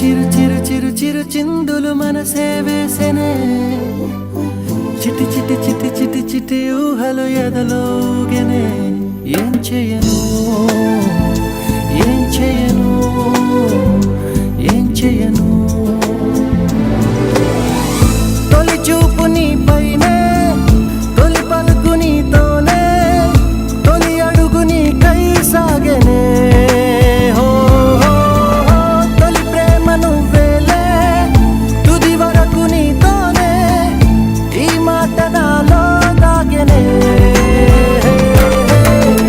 చిరు చిరు చిరు చిరు చిందులు మనసే వేసెనే చిటి చిటి చిటి చిటి చిటి ఊహలు ఎదలోగెనే ఏం చేయను ఏం చేయను ఏం చేయను తొలి చూపు నీ పైనే తొలి పలుకు నీతోనే తొలి అడుగు నీ కై సాగెనే తొలి ప్రేమ నువ్వేలే తుది వరకు నీతోనే ఈ మాట నాలో దాగెనే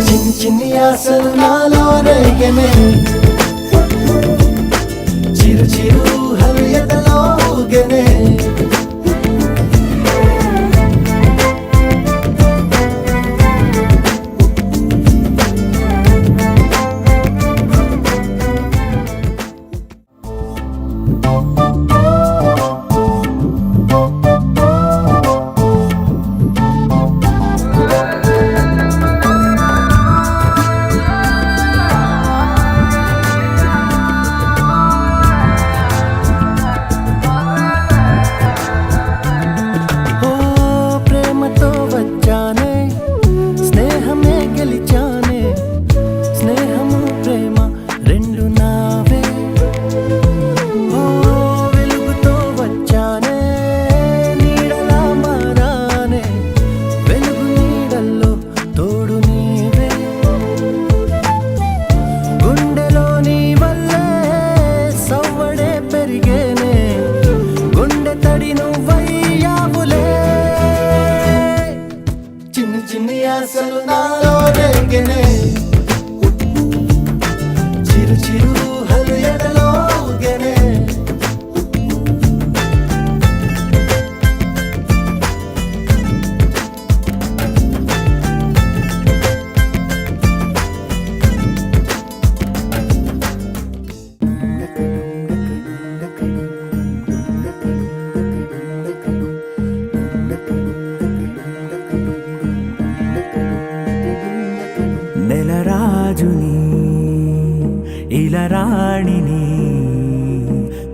చిన్ని చిన్ని ఆశలు నాలో రేగెనే చిరు చిరు ఊహలు ఎదలో ఊగెనే చిన్ని ఆశలు నాలో రేగెనే చిరు చిరు ఊహలు ఎదలో ఊగెనే నెలరాజుని ఇలరాణిని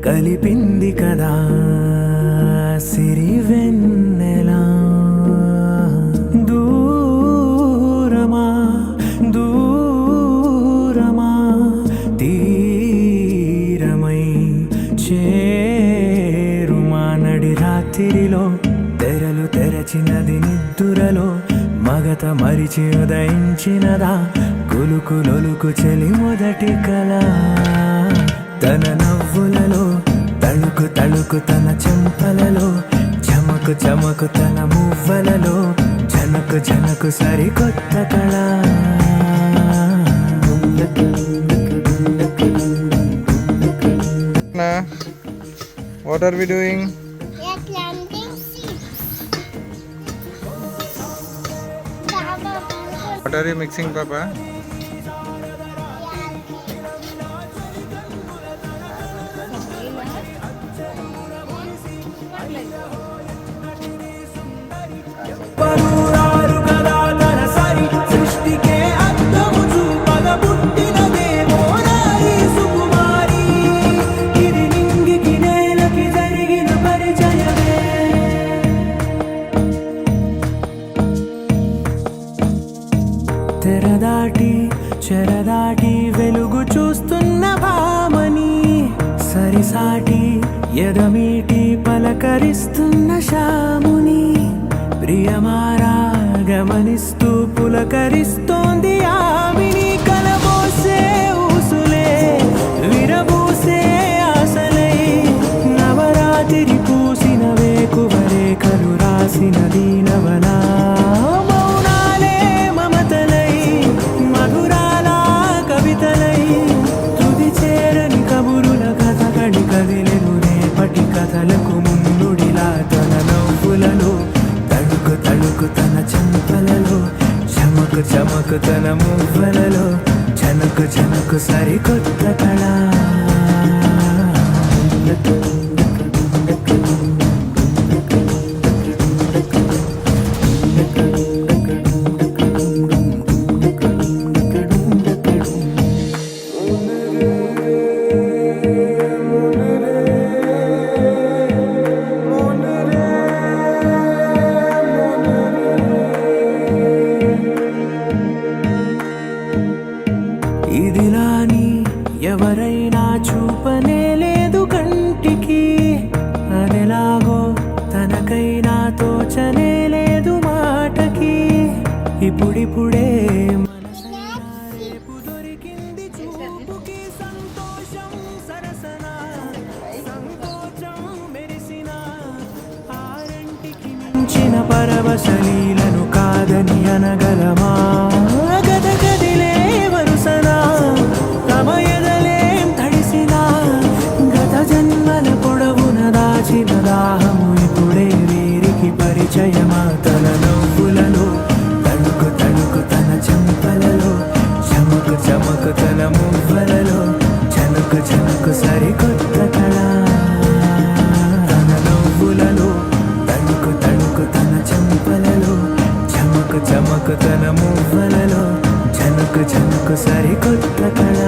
కలిపింది కదా సిరివెన్నెలా దూరమా దూరమా తీరమై చేరుమా నడి రాత్రిలో తెరలు తెరచినది నిద్దురలో మగత మరిచి ఉదయించినదా కులుకు లొలుకు చెలి మొదటి కళ తన నవ్వులలో తళుకు తళుకు తన చెంపలలో చమకు చమకు తన మువ్వలలో జనకు జనకు సరికొత్త కళ What are we doing? We are planting seeds. What are you mixing, Papa? తెరదాటి చెరదాటి వెలుగు చూస్తున్న భామని సరిసాటి ఎదమీటి పలకరిస్తున్న శాముని ప్రియమారా గమనిస్తూ పులకరిస్తోంది ఆవిని కలబోసే ఊసులే విరబూసే ఆశలై నవరాత్రి పూసిన వేకువరే కలు రాసిన దీనవనా కథలకు ముందుడిలా తన నవ్వులలో తళుకు తళుకు తన చెంపలలో చమకు చమకు తన మువ్వలలో జనకు జనకు సరికొత్త కళ కానీ ఎవరైనా చూపనే లేదు కంటికి, అదెలాగో తనకైనా తోచనే లేదు మాటకి. ఇప్పుడిప్పుడే మనసైనా రేపు దొరికింది చూపుకి, సంతోషం సరసన సంకోచం మెరిసిన ఆరంటికి మించిన పరవశలీలను కాదని అనగలమా? గద గదిలే వరుసనా తమ ఎదలేం తడిసినా, గత జన్మల పొడవున దాచిన దాహము ఇప్పుడే వీరికి పరిచయమా? తన నవ్వులలో తణుకు తణుకు తన చెంపలలో, చమకు చమకు తన మువ్వలలో, చనుకు చనుకు సరికొత్త కళ. తన నవ్వులలో తణుకు తణుకు తన చెంపలలో, చమకు చమకు తన మువ్వలలో, చనుకు చనుకు సరికొత్త కళ.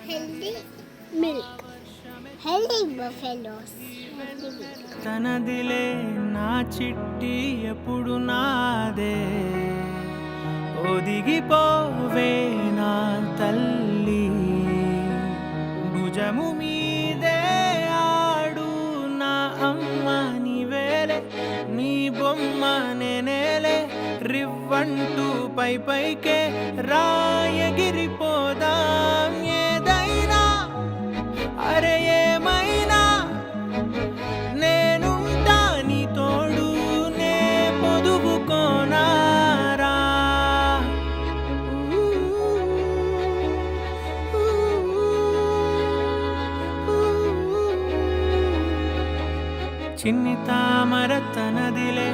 Healthy milk. Healthy buffaloes. Healthy milk. తనదిలే నా చిట్టి ఎప్పుడు నాదే, ఒదిగిపోవే నా తల్లి, భుజము మీదే ఆడు నా అమ్మ నీవేలే, నీ బొమ్మ నేనేలే, రివ్వంటూ పై పైకే రాయగిరిపోదాం ఏదైనా, అరే ఏమైనా నేనుంటా నీ తోడు, నే పొదుపుకోనారా. చిన్ని తామర తనదిలే,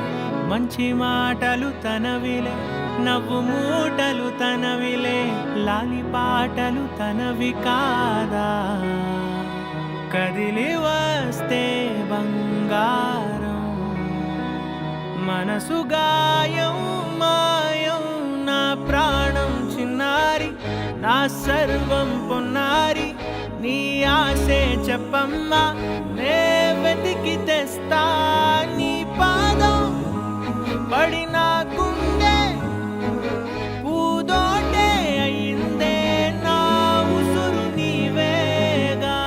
మంచి మాటలు తనవిలే, నవ్వు మూటలు తనవిలే, లాలి పాటలు తనవి కాదా? కదిలి వస్తే బంగారం, మనసు గాయం మాయం, నా ప్రాణం చిన్నారి, నా సర్వం పొన్నారి, నీ ఆశే చెప్పమ్మా, నే వెతికి తెస్తా నీ పాదం, పడిన గుండె పూదోటే అయిందే, నా ఉసురు నీవేగా.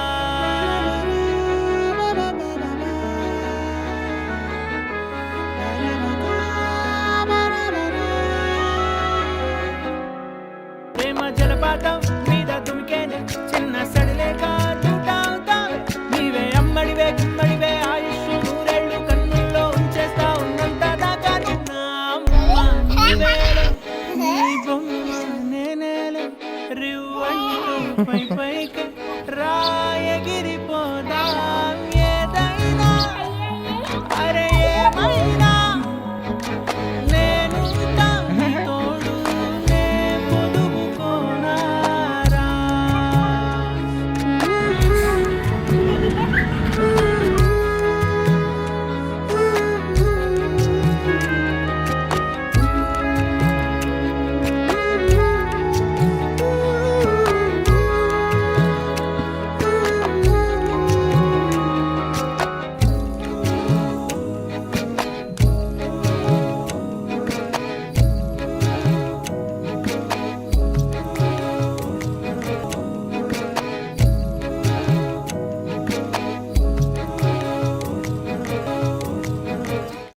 ప్రేమ జలపాతం మీద తుమికేనే, చిన్న సడిలేక చూటావుతావే, నీవే అమ్మడివే గుమ్మడివే, ఆయుష్ నూరేళ్ళు కన్నుల్లో ఉంచేస్తా ఉన్నంత దాకా. నా అమ్మ నీవేలే, నీ బొమ్మ నేనేలే, రివ్వంటూ పై పైకి